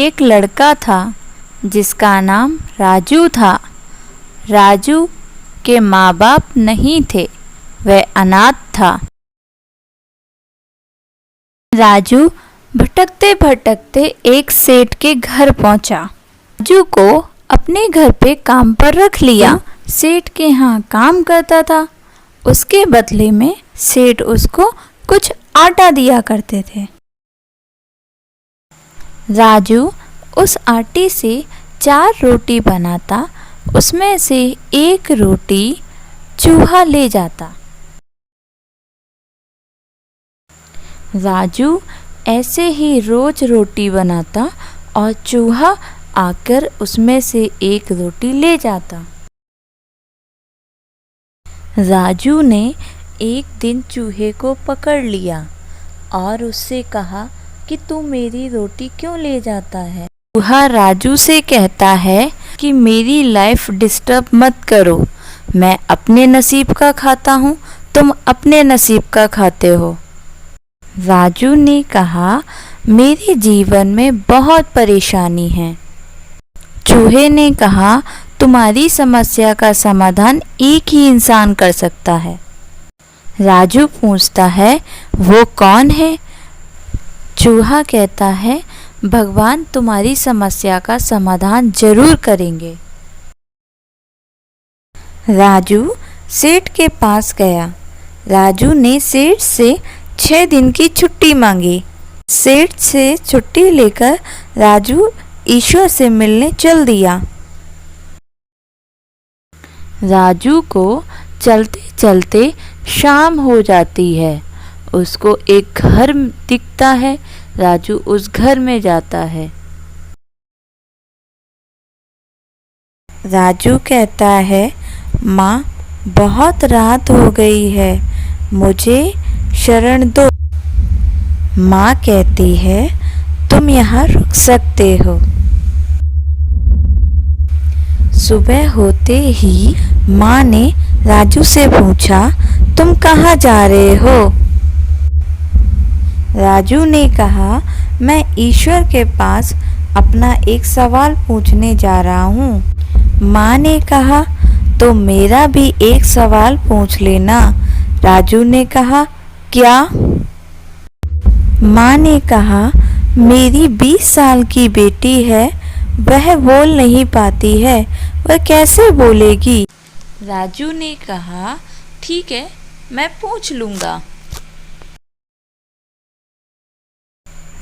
एक लड़का था जिसका नाम राजू था। राजू के माँ बाप नहीं थे, वह अनाथ था। राजू भटकते भटकते एक सेठ के घर पहुंचा। राजू को अपने घर पे काम पर रख लिया। सेठ के यहाँ काम करता था। उसके बदले में सेठ उसको कुछ आटा दिया करते थे। राजू उस आटे से 4 रोटी बनाता, उसमें से एक रोटी चूहा ले जाता। राजू ऐसे ही रोज रोटी बनाता और चूहा आकर उसमें से एक रोटी ले जाता। राजू ने एक दिन चूहे को पकड़ लिया और उससे कहा कि तू मेरी रोटी क्यों ले जाता है। चूहा राजू से कहता है कि मेरी लाइफ डिस्टर्ब मत करो, मैं अपने नसीब का खाता हूँ, तुम अपने नसीब का खाते हो। राजू ने कहा मेरे जीवन में बहुत परेशानी है। चूहे ने कहा तुम्हारी समस्या का समाधान एक ही इंसान कर सकता है। राजू पूछता है वो कौन है। चूहा कहता है भगवान तुम्हारी समस्या का समाधान जरूर करेंगे। राजू सेठ के पास गया। राजू ने सेठ से 6 दिन की छुट्टी मांगी। सेठ से छुट्टी लेकर राजू ईश्वर से मिलने चल दिया। राजू को चलते चलते शाम हो जाती है। उसको एक घर दिखता है। राजू उस घर में जाता है। राजू कहता है माँ बहुत रात हो गई है, मुझे शरण दो। माँ कहती है तुम यहाँ रुक सकते हो। सुबह होते ही माँ ने राजू से पूछा तुम कहाँ जा रहे हो। राजू ने कहा मैं ईश्वर के पास अपना एक सवाल पूछने जा रहा हूँ। माँ ने कहा तो मेरा भी एक सवाल पूछ लेना। राजू ने कहा क्या। माँ ने कहा मेरी 20 साल की बेटी है, वह बोल नहीं पाती है, वह कैसे बोलेगी। राजू ने कहा ठीक है मैं पूछ लूँगा।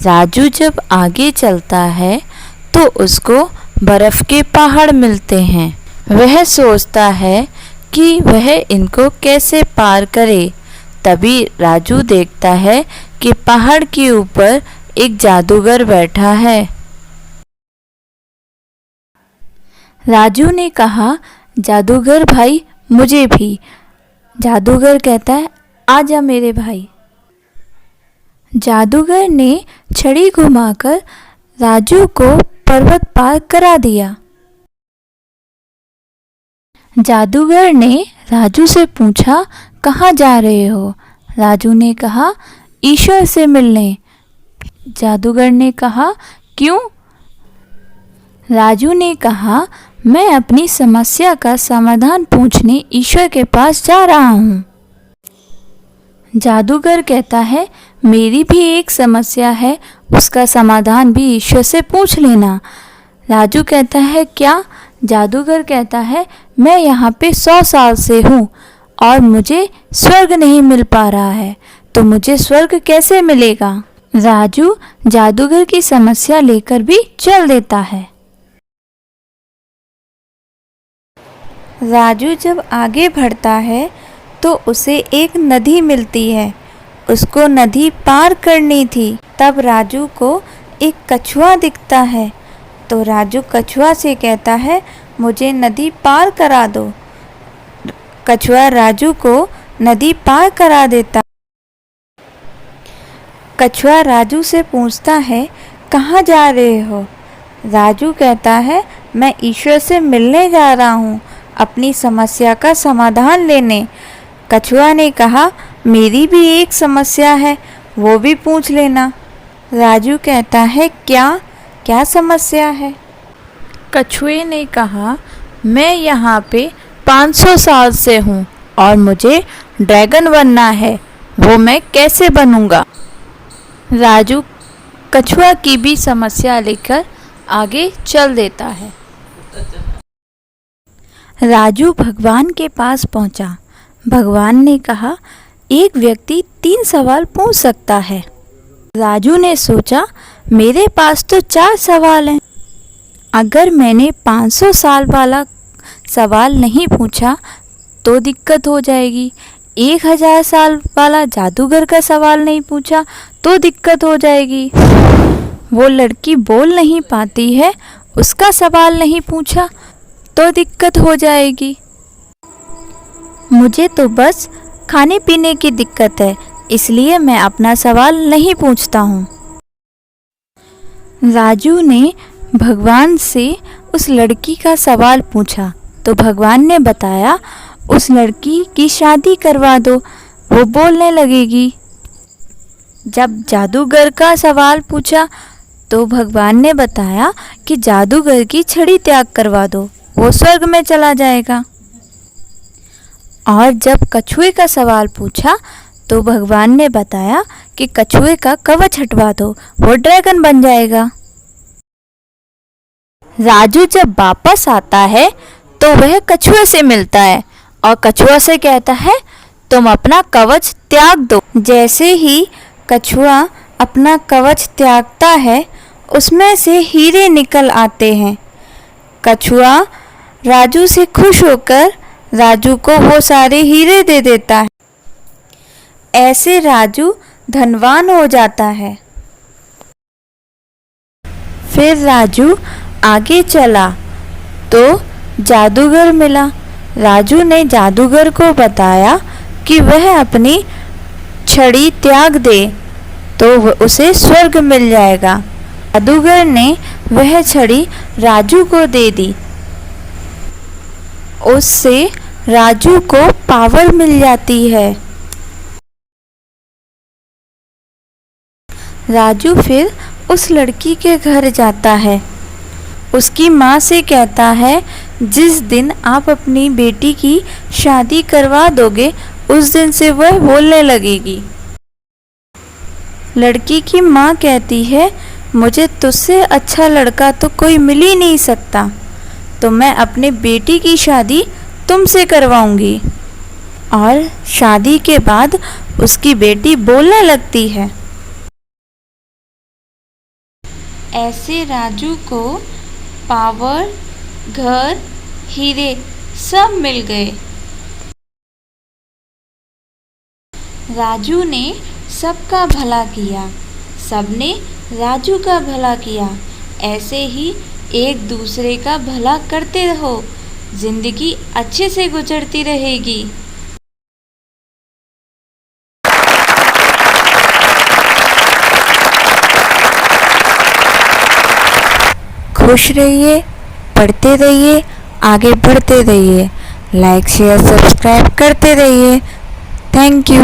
राजू जब आगे चलता है तो उसको बर्फ के पहाड़ मिलते हैं। वह सोचता है कि वह इनको कैसे पार करे। तभी राजू देखता है कि पहाड़ के ऊपर एक जादूगर बैठा है। राजू ने कहा जादूगर भाई मुझे भी। जादूगर कहता है आजा मेरे भाई। जादूगर ने छड़ी घुमाकर राजू को पर्वत पार करा दिया। जादूगर ने राजू से पूछा कहाँ जा रहे हो। राजू ने कहा ईश्वर से मिलने। जादूगर ने कहा क्यों। राजू ने कहा मैं अपनी समस्या का समाधान पूछने ईश्वर के पास जा रहा हूँ। जादूगर कहता है मेरी भी एक समस्या है, उसका समाधान भी ईश्वर से पूछ लेना। राजू कहता है क्या। जादूगर कहता है मैं यहाँ पे 100 साल से हूँ और मुझे स्वर्ग नहीं मिल पा रहा है, तो मुझे स्वर्ग कैसे मिलेगा। राजू जादूगर की समस्या लेकर भी चल देता है। राजू जब आगे बढ़ता है तो उसे एक नदी मिलती है। उसको नदी पार करनी थी। तब राजू को एक कछुआ दिखता है। तो राजू कछुआ से कहता है मुझे नदी पार करा दो। कछुआ राजू को नदी पार करा देता। कछुआ राजू से पूछता है कहाँ जा रहे हो। राजू कहता है मैं ईश्वर से मिलने जा रहा हूँ, अपनी समस्या का समाधान लेने। कछुआ ने कहा मेरी भी एक समस्या है, वो भी पूछ लेना। राजू कहता है क्या। क्या समस्या है? कछुए ने कहा, मैं यहाँ पे 500 साल से हूँ और मुझे ड्रैगन बनना है, वो मैं कैसे बनूँगा? राजू कछुआ की भी समस्या लेकर आगे चल देता है। राजू भगवान के पास पहुंचा। भगवान ने कहा, एक व्यक्ति 3 सवाल पूछ सकता है। राजू ने सोचा, मेरे पास तो 4 सवाल हैं। अगर मैंने 500 साल वाला सवाल नहीं पूछा तो दिक्कत हो जाएगी। 1000 साल वाला जादूगर का सवाल नहीं पूछा तो दिक्कत हो जाएगी। वो लड़की बोल नहीं पाती है, उसका सवाल नहीं पूछा तो दिक्कत हो जाएगी। मुझे तो बस खाने पीने की दिक्कत है, इसलिए मैं अपना सवाल नहीं पूछता हूँ। राजू ने भगवान से उस लड़की का सवाल पूछा तो भगवान ने बताया, उस लड़की की शादी करवा दो, वो बोलने लगेगी। जब जादूगर का सवाल पूछा तो भगवान ने बताया कि जादूगर की छड़ी त्याग करवा दो, वो स्वर्ग में चला जाएगा। और जब कछुए का सवाल पूछा तो भगवान ने बताया कि कछुए का कवच हटवा दो, वो ड्रैगन बन जाएगा। राजू जब वापस आता है तो वह कछुए से मिलता है और कछुआ से कहता है, तुम अपना कवच त्याग दो। जैसे ही कछुआ अपना कवच त्यागता है, उसमें से हीरे निकल आते हैं। कछुआ राजू से खुश होकर राजू को वो सारे हीरे दे देता है। ऐसे राजू धनवान हो जाता है। फिर राजू आगे चला तो जादूगर मिला। राजू ने जादूगर को बताया कि वह अपनी छड़ी त्याग दे तो उसे स्वर्ग मिल जाएगा। जादूगर ने वह छड़ी राजू को दे दी। उससे राजू को पावर मिल जाती है। राजू फिर उस लड़की के घर जाता है। उसकी माँ से कहता है, जिस दिन आप अपनी बेटी की शादी करवा दोगे उस दिन से वह बोलने लगेगी। लड़की की माँ कहती है, मुझे तुझसे अच्छा लड़का तो कोई मिल ही नहीं सकता, तो मैं अपनी बेटी की शादी तुमसे करवाऊंगी। और शादी के बाद उसकी बेटी बोलने लगती है। ऐसे राजू को पावर, घर, हीरे सब मिल गए। राजू ने सबका भला किया, सबने राजू का भला किया। ऐसे ही एक दूसरे का भला करते रहो, जिंदगी अच्छे से गुजरती रहेगी। खुश रहिए, पढ़ते रहिए, आगे बढ़ते रहिए, लाइक शेयर सब्सक्राइब करते रहिए। Thank you.